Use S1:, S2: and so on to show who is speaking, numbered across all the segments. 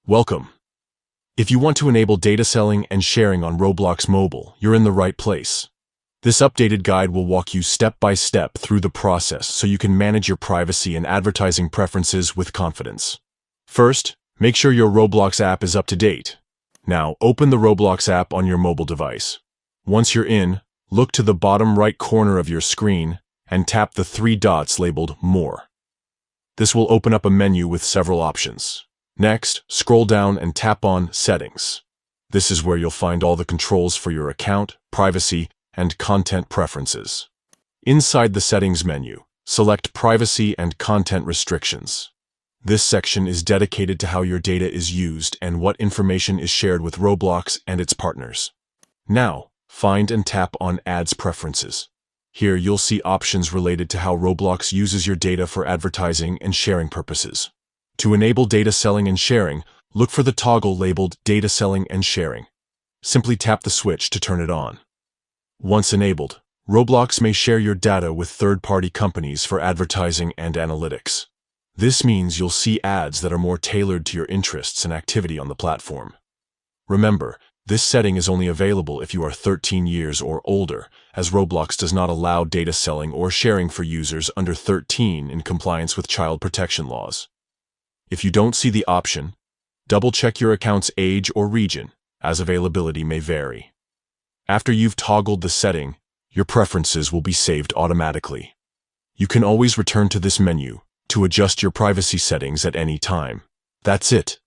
S1: Welcome. If you want to enable data selling and sharing on Roblox Mobile, you're in the right place. This updated guide will walk you step by step through the process so you can manage your privacy and advertising preferences with confidence. First, make sure your Roblox app is up to date. Now, open the Roblox app on your mobile device. Once you're in, look to the bottom right corner of your screen and tap the three dots labeled More. This will open up a menu with several options. Next, scroll down and tap on Settings. This is where you'll find all the controls for your account, privacy, and content preferences. Inside the Settings menu, select Privacy and Content Restrictions. This section is dedicated to how your data is used and what information is shared with Roblox and its partners. Now, find and tap on Ads Preferences. Here you'll see options related to how Roblox uses your data for advertising and sharing purposes. To enable data selling and sharing, look for the toggle labeled Data Selling and Sharing. Simply tap the switch to turn it on. Once enabled, Roblox may share your data with third-party companies for advertising and analytics. This means you'll see ads that are more tailored to your interests and activity on the platform. Remember, this setting is only available if you are 13 years or older, as Roblox does not allow data selling or sharing for users under 13 in compliance with child protection laws. If you don't see the option, double-check your account's age or region, as availability may vary. After you've toggled the setting, your preferences will be saved automatically. You can always return to this menu to adjust your privacy settings at any time. That's it.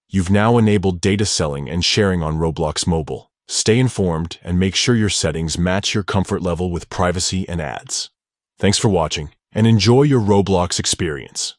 S1: You've now enabled data selling and sharing on Roblox Mobile. Stay informed and make sure your settings match your comfort level with privacy and ads. Thanks for watching, and enjoy your Roblox experience.